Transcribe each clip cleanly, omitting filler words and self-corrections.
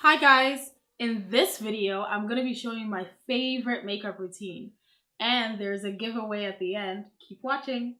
Hi guys, in this video I'm going to be showing you my favorite makeup routine, and there's a giveaway at the end. Keep watching.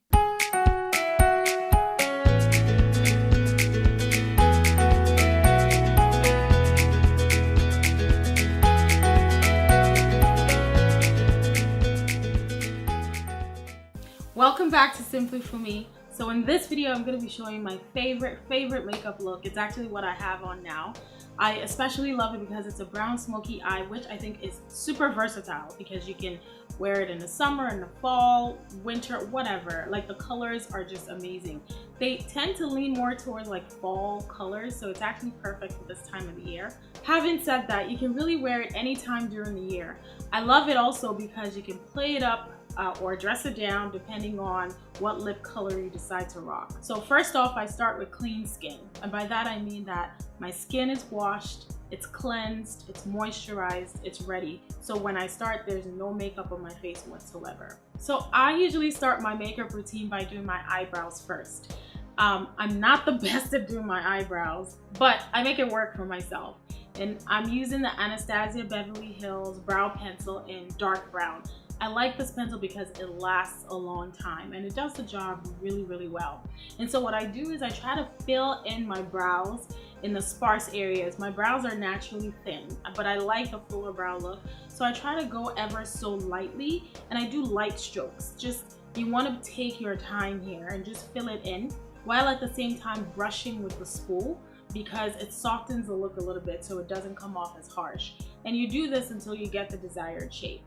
Welcome back to SimplyFunmi. So in this video I'm going to be showing you my favorite makeup look. It's actually what I have on now. I especially love it because it's a brown smoky eye, which I think is super versatile because you can wear it in the summer, in the fall, winter, whatever. Like, the colors are just amazing. They tend to lean more towards like fall colors, so it's actually perfect for this time of the year. Having said that, you can really wear it anytime during the year. I love it also because you can play it up or dress it down depending on what lip color you decide to rock. So first off, I start with clean skin, and by that I mean that my skin is washed, it's cleansed, it's moisturized, it's ready. So when I start, there's no makeup on my face whatsoever. So I usually start my makeup routine by doing my eyebrows first. I'm not the best at doing my eyebrows, but I make it work for myself. And I'm using the Anastasia Beverly Hills brow pencil in dark brown. I like this pencil because it lasts a long time and it does the job really well. And so what I do is I try to fill in my brows in the sparse areas. My brows are naturally thin, but I like a fuller brow look. So I try to go ever so lightly, and I do light strokes. Just, you want to take your time here and just fill it in, while at the same time brushing with the spool, because it softens the look a little bit so it doesn't come off as harsh. And you do this until you get the desired shape.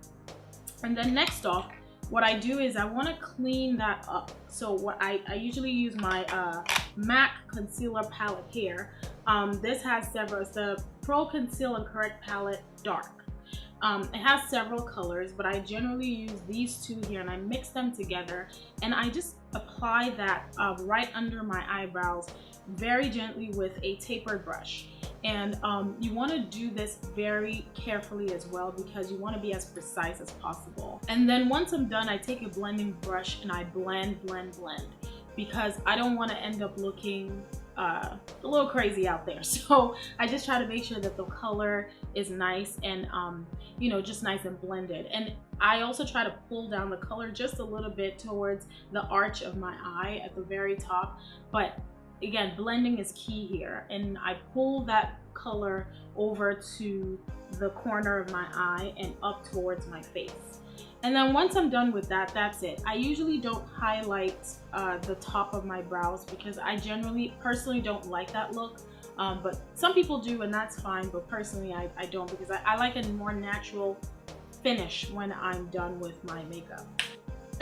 And then next off, what I do is I want to clean that up. So what I usually use my MAC concealer palette here. This has several. It's the Pro Conceal and Correct palette dark. It has several colors, but I generally use these two here and I mix them together, and I just apply that right under my eyebrows very gently with a tapered brush. And you want to do this very carefully as well, because you want to be as precise as possible. And then once I'm done, I take a blending brush and I blend, because I don't want to end up looking a little crazy out there. So I just try to make sure that the color is nice and you know, just nice and blended. And I also try to pull down the color just a little bit towards the arch of my eye at the very top. But again, blending is key here, and I pull that color over to the corner of my eye and up towards my face. And then once I'm done with that, that's it. I usually don't highlight the top of my brows because I personally don't like that look. But some people do, and that's fine, but personally I don't, because I like a more natural finish when I'm done with my makeup.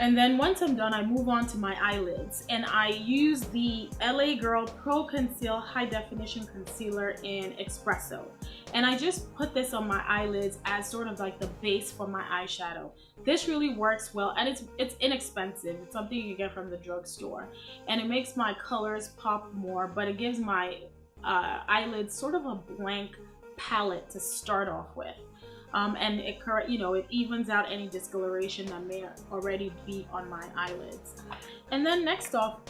And then once I'm done, I move on to my eyelids, and I use the LA Girl Pro Conceal High Definition Concealer in Espresso. And I just put this on my eyelids as sort of like the base for my eyeshadow. This really works well, and it's inexpensive. It's something you get from the drugstore, and it makes my colors pop more, but it gives my eyelids sort of a blank palette to start off with. And it evens out any discoloration that may already be on my eyelids. And then next off,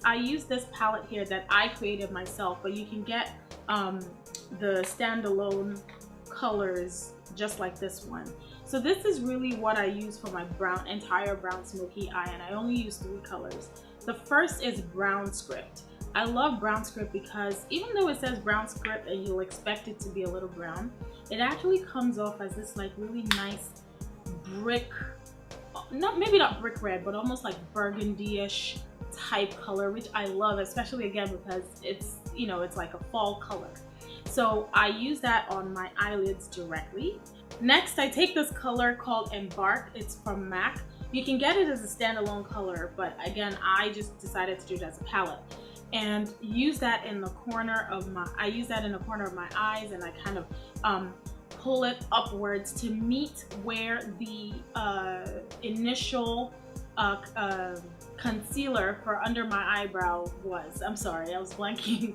I use this palette here that I created myself, but you can get the standalone colors just like this one. So this is really what I use for my entire brown smoky eye, and I only use 3 colors. The first is Brown Script. I love Brown Script because even though it says Brown Script and you'll expect it to be a little brown, it actually comes off as this like really nice brick, maybe not brick red, but almost like burgundy-ish type color, which I love, especially again because it's, you know, it's like a fall color. So I use that on my eyelids directly. Next, I take this color called Embark. It's from MAC. You can get it as a standalone color, but again, I just decided to do it as a palette. And use that in the corner of my eyes, and I kind of pull it upwards to meet where the initial concealer for under my eyebrow was. I'm sorry, I was blanking.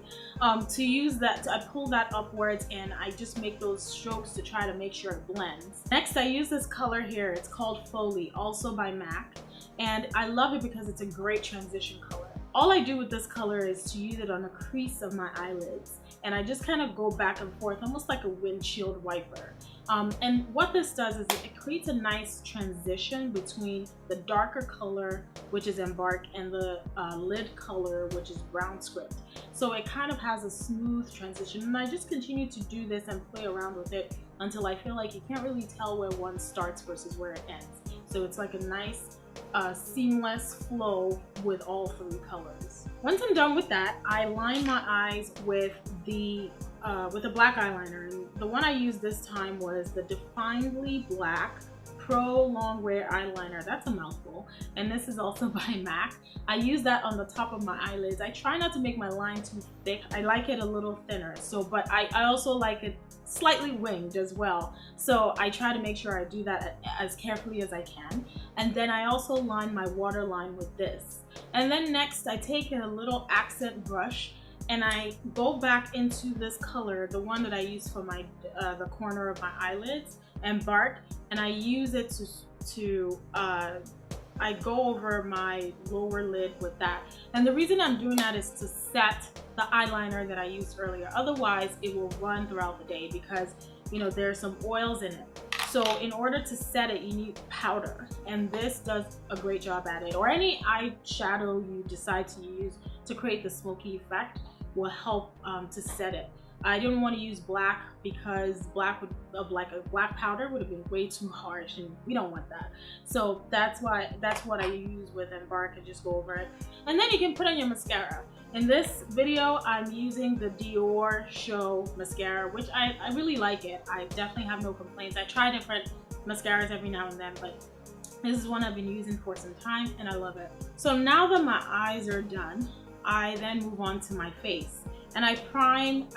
To use that, I pull that upwards and I just make those strokes to try to make sure it blends. Next, I use this color here. It's called Foley, also by MAC, and I love it because it's a great transition color. all I do with this color is to use it on the crease of my eyelids, and I just kind of go back and forth almost like a windshield wiper. And what this does is it creates a nice transition between the darker color, which is Embark, and the lid color, which is Brown Script. So it kind of has a smooth transition, and I just continue to do this and play around with it until I feel like you can't really tell where one starts versus where it ends. So it's like a nice seamless flow with all three colors. Once I'm done with that, I line my eyes with a black eyeliner, and the one I used this time was the Definedly Black Pro Long Wear Eyeliner. That's a mouthful, and this is also by MAC. I use that on the top of my eyelids. I try not to make my line too thick. I like it a little thinner, but I also like it slightly winged as well. So I try to make sure I do that as carefully as I can. And then I also line my waterline with this. And then next I take a little accent brush and I go back into this color, the one that I use for my the corner of my eyelids, Embark, and I use it I go over my lower lid with that. And the reason I'm doing that is to set the eyeliner that I used earlier. Otherwise, it will run throughout the day because, you know, there's some oils in it. So in order to set it, you need powder, and this does a great job at it. Or any eyeshadow you decide to use to create the smoky effect will help to set it. I didn't want to use black because black powder would have been way too harsh, and we don't want that. So that's what I use with Embark, and just go over it. And then you can put on your mascara. In this video, I'm using the Dior Show mascara, which I really like it. I definitely have no complaints. I try different mascaras every now and then, but this is one I've been using for some time and I love it. So now that my eyes are done, I then move on to my face. And I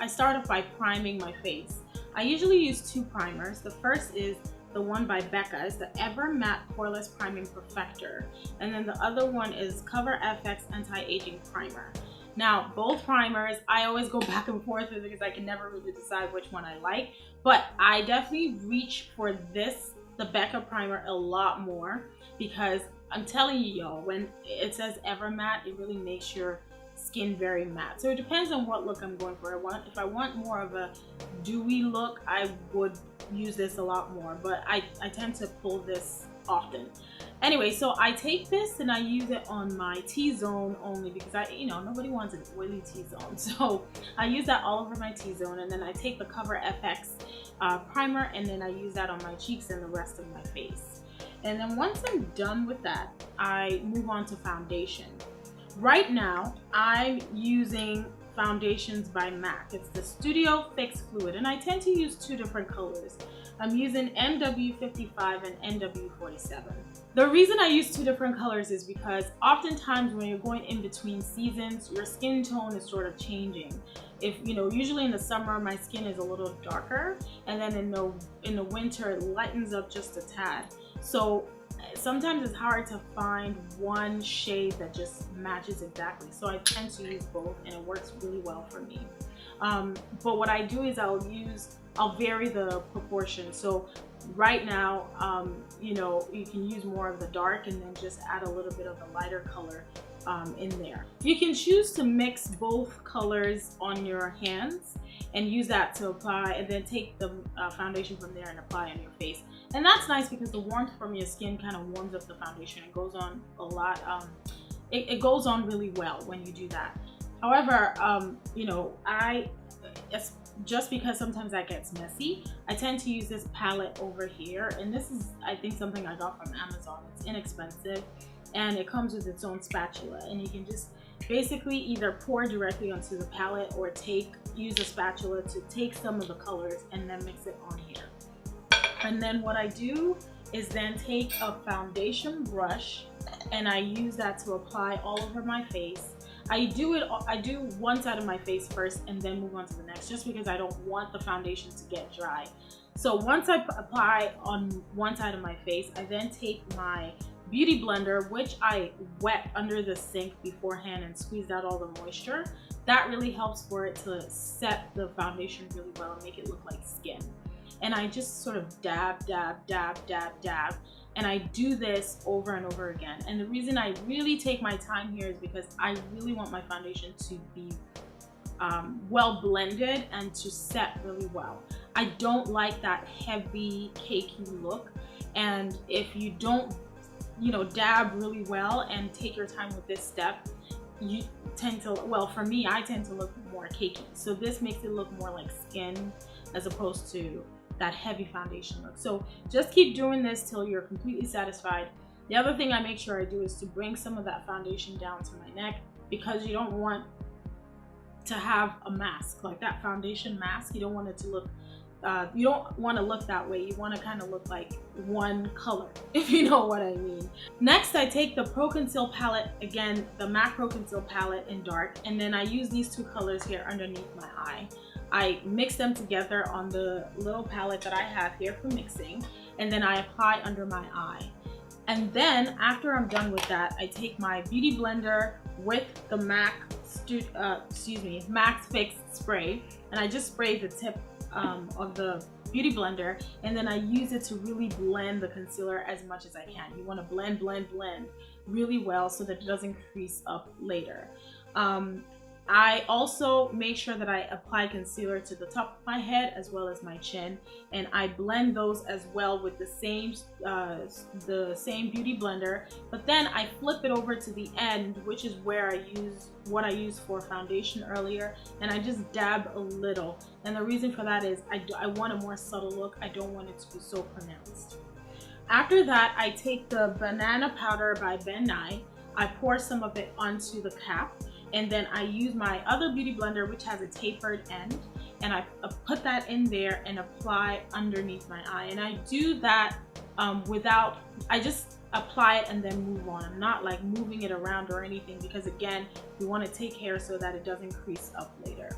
start off by priming my face. I usually use two primers. The first is the one by Becca, is the Ever Matte Poreless Priming Perfector. And then the other one is Cover FX Anti-Aging Primer. Now, both primers, I always go back and forth because I can never really decide which one I like. But I definitely reach for the Becca primer a lot more, because I'm telling you, y'all, when it says Ever Matte, it really makes your skin very matte. So it depends on what look I'm going for. If I want more of a dewy look, I would use this a lot more, but I tend to pull this often. Anyway, so I take this and I use it on my T-zone only, because nobody wants an oily T-zone. So I use that all over my T-zone, and then I take the Cover FX primer, and then I use that on my cheeks and the rest of my face. And then once I'm done with that, I move on to foundation. Right now, I'm using foundations by MAC. It's the Studio Fix Fluid, and I tend to use two different colors. I'm using NW55 and NW47. The reason I use two different colors is because oftentimes when you're going in between seasons, your skin tone is sort of changing. Usually in the summer, my skin is a little darker, and then in the winter, it lightens up just a tad. So sometimes it's hard to find one shade that just matches exactly. So I tend to use both, and it works really well for me. But what I do is I'll vary the proportion. So right now, you can use more of the dark and then just add a little bit of the lighter color in there. You can choose to mix both colors on your hands and use that to apply, and then take the foundation from there and apply on your face. And that's nice because the warmth from your skin kind of warms up the foundation. It goes on a lot. It goes on really well when you do that. However, just because sometimes that gets messy, I tend to use this palette over here. And this is, I think, something I got from Amazon. It's inexpensive, and it comes with its own spatula. And you can just basically either pour directly onto the palette or use a spatula to take some of the colors and then mix it on here. And then what I do is then take a foundation brush, and I use that to apply all over my face. I do one side of my face first and then move on to the next, just because I don't want the foundation to get dry. So once I apply on one side of my face, I then take my beauty blender, which I wet under the sink beforehand and squeezed out all the moisture. That really helps for it to set the foundation really well and make it look like skin. And I just sort of dab, dab, dab, dab, dab And I do this over and over again. And the reason I really take my time here is because I really want my foundation to be well blended and to set really well. I don't like that heavy cakey look, and if you don't, you know, dab really well and take your time with this step, you tend to, well, for me, I tend to look more cakey. So this makes it look more like skin as opposed to that heavy foundation look. So just keep doing this till you're completely satisfied. The other thing I make sure I do is to bring some of that foundation down to my neck, because you don't want to have a mask, like that foundation mask. You don't want it to look, you don't want to look that way. You want to kind of look like one color, if you know what I mean. Next, I take the Pro Conceal palette, again, the MAC Pro Conceal palette in dark, and then I use these two colors here underneath my eye. I mix them together on the little palette that I have here for mixing, and then I apply under my eye. And then after I'm done with that, I take my beauty blender with the MAC Fix spray, and I just spray the tip of the beauty blender, and then I use it to really blend the concealer as much as I can. You want to blend really well so that it doesn't crease up later. I also make sure that I apply concealer to the top of my head as well as my chin, and I blend those as well with the same beauty blender, but then I flip it over to the end, which is where I use what I used for foundation earlier, and I just dab a little. And the reason for that is I want a more subtle look. I don't want it to be so pronounced. After that, I take the banana powder by Ben Nye. I pour some of it onto the cap, and then I use my other beauty blender, which has a tapered end, and I put that in there and apply underneath my eye. And I do that I just apply it and then move on. I'm not like moving it around or anything, because again, we want to take care so that it doesn't crease up later.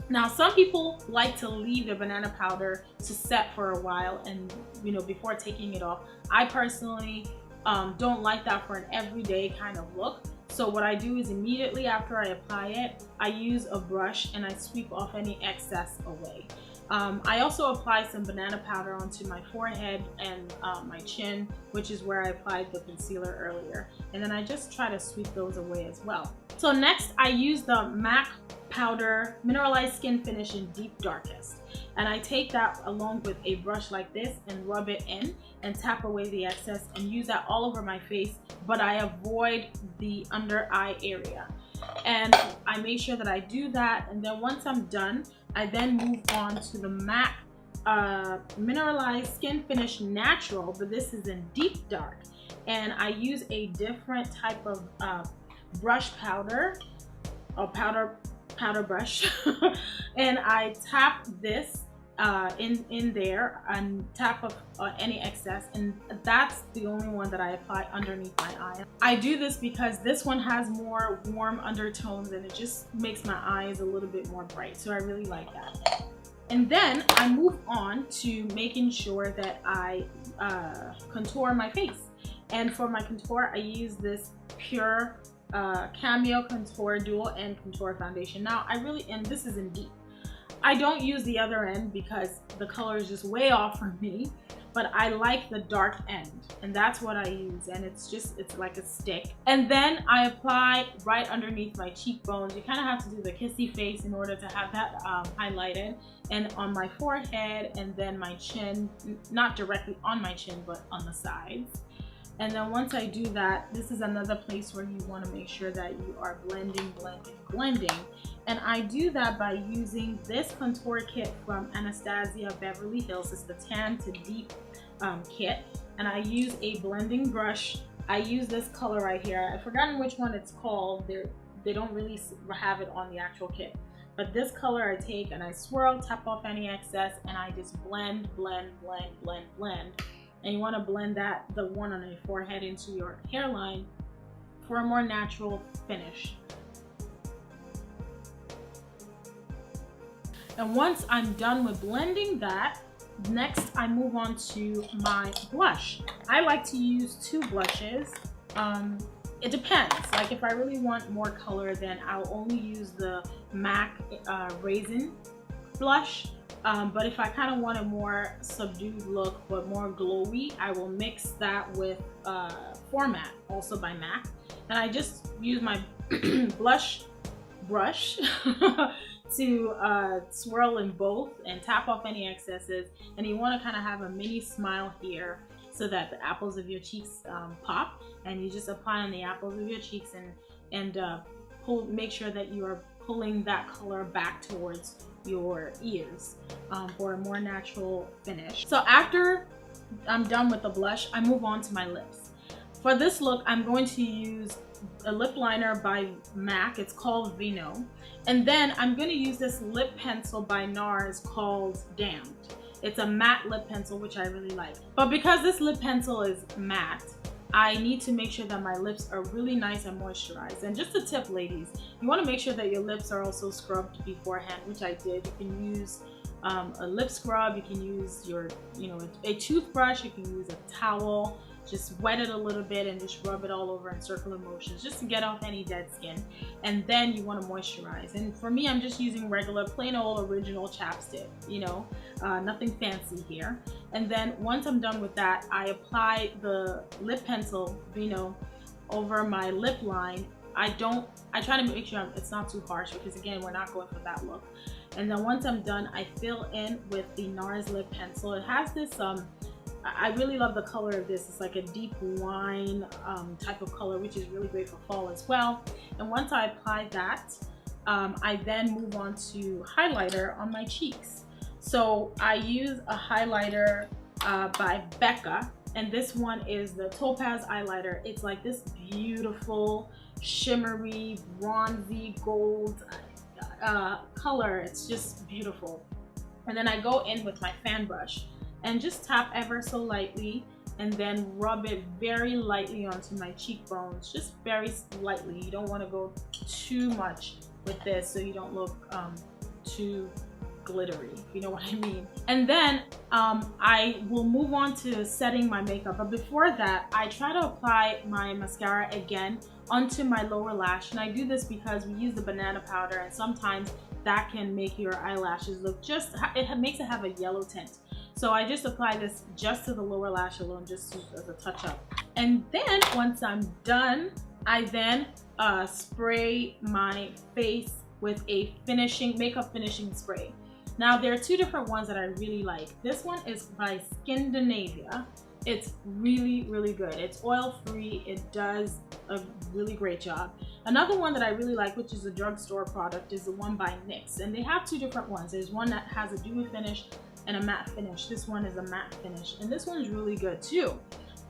Now, some people like to leave the banana powder to set for a while, and you know, before taking it off. I personally don't like that for an everyday kind of look. So what I do is immediately after I apply it, I use a brush and I sweep off any excess away. I also apply some banana powder onto my forehead and my chin, which is where I applied the concealer earlier. And then I just try to sweep those away as well. So next, I use the MAC Powder Mineralized Skin Finish in Deep Darkest. And I take that along with a brush like this and rub it in and tap away the excess and use that all over my face, but I avoid the under eye area. And I make sure that I do that, and then once I'm done, I then move on to the MAC Mineralized Skin Finish Natural, but this is in Deep Dark. And I use a different type of brush powder, or powder brush, and I tap this in there and tap up any excess, and that's the only one that I apply underneath my eye. I do this because this one has more warm undertones and it just makes my eyes a little bit more bright, so I really like that. And then I move on to making sure that I contour my face. And for my contour, I use this Pure Cameo Contour Dual End Contour Foundation. Now and this is in Deep. I don't use the other end because the color is just way off for me, but I like the dark end, and that's what I use, and it's like a stick. And then I apply right underneath my cheekbones. You kind of have to do the kissy face in order to have that highlighted, and on my forehead, and then my chin, not directly on my chin, but on the sides. And then once I do that, this is another place where you want to make sure that you are blending. And I do that by using this contour kit from Anastasia Beverly Hills. It's the Tan to Deep kit. And I use a blending brush. I use this color right here. I've forgotten which one it's called. They don't really have it on the actual kit. But this color I take and I swirl, tap off any excess, and I just blend. And you want to blend the one on your forehead into your hairline for a more natural finish. And once I'm done with blending that, next I move on to my blush. I like to use two blushes. It depends. Like if I really want more color, then I'll only use the MAC Raisin blush. But if I kind of want a more subdued look but more glowy, I will mix that with Format, also by MAC. And I just use my blush brush to swirl in both and tap off any excesses. And you want to kind of have a mini smile here so that the apples of your cheeks pop, and you just apply on the apples of your cheeks and make sure that you are pulling that color back towards your ears for a more natural finish. So after I'm done with the blush, I move on to my lips. For this look, I'm going to use a lip liner by MAC. It's called Vino. And then I'm going to use this lip pencil by NARS called Damned. It's a matte lip pencil, which I really like. But because this lip pencil is matte, I need to make sure that my lips are really nice and moisturized. And just a tip, ladies, you want to make sure that your lips are also scrubbed beforehand, which I did. You can use a lip scrub, you can use your, a toothbrush, you can use a towel. Just wet it a little bit and just rub it all over in circular motions just to get off any dead skin. And then you want to moisturize. And for me, I'm just using regular plain old original chapstick, nothing fancy here. And then once I'm done with that, I apply the lip pencil, over my lip line. I try to make sure it's not too harsh because again, we're not going for that look. And then once I'm done, I fill in with the NARS lip pencil. It has this I really love the color of this. It's like a deep wine type of color, which is really great for fall as well. And once I apply that, I then move on to highlighter on my cheeks. So I use a highlighter by Becca, and this one is the Topaz highlighter. It's like this beautiful, shimmery, bronzy gold color. It's just beautiful. And then I go in with my fan brush and just tap ever so lightly and then rub it very lightly onto my cheekbones, just very lightly. You don't want to go too much with this so you don't look too glittery, if you know what I mean. And then I will move on to setting my makeup, but before that I try to apply my mascara again onto my lower lash. And I do this because we use the banana powder, and sometimes that can make your eyelashes look it makes it have a yellow tint. So I just apply this just to the lower lash alone, just as a touch up. And then once I'm done, I then spray my face with a makeup finishing spray. Now there are two different ones that I really like. This one is by Skindinavia. It's really, really good. It's oil free. It does a really great job. Another one that I really like, which is a drugstore product, is the one by NYX. And they have two different ones. There's one that has a dewy finish and a matte finish. This one is a matte finish, and this one is really good too.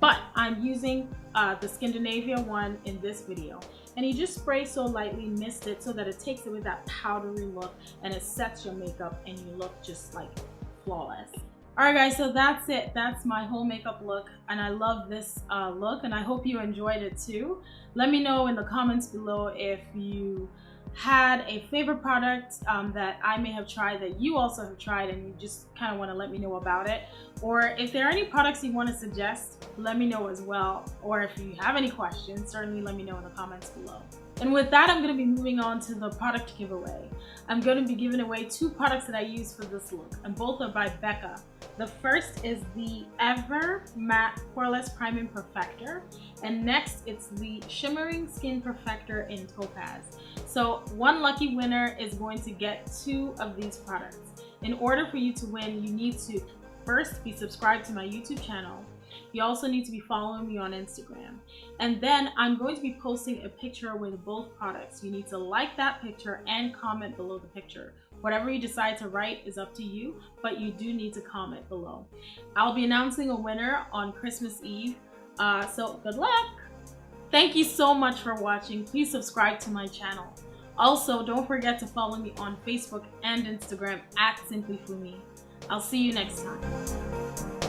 But I'm using the Skindinavia one in this video. And you just spray so lightly, mist it so that it takes away that powdery look and it sets your makeup and you look just like flawless. Alright guys, so that's it. That's my whole makeup look, and I love this look, and I hope you enjoyed it too. Let me know in the comments below if you had a favorite product that I may have tried that you also have tried and you just kind of want to let me know about it. Or if there are any products you want to suggest, let me know as well. Or if you have any questions, certainly let me know in the comments below. And with that, I'm going to be moving on to the product giveaway. I'm going to be giving away two products that I use for this look, and both are by Becca. The first is the Ever Matte Poreless Priming Perfector, and next it's the Shimmering Skin Perfector in Topaz. So one lucky winner is going to get two of these products. In order for you to win, you need to first be subscribed to my YouTube channel. You also need to be following me on Instagram. And then I'm going to be posting a picture with both products. You need to like that picture and comment below the picture. Whatever you decide to write is up to you, but you do need to comment below. I'll be announcing a winner on Christmas Eve, so good luck! Thank you so much for watching. Please subscribe to my channel. Also, don't forget to follow me on Facebook and Instagram at SimplyFunmi. I'll see you next time.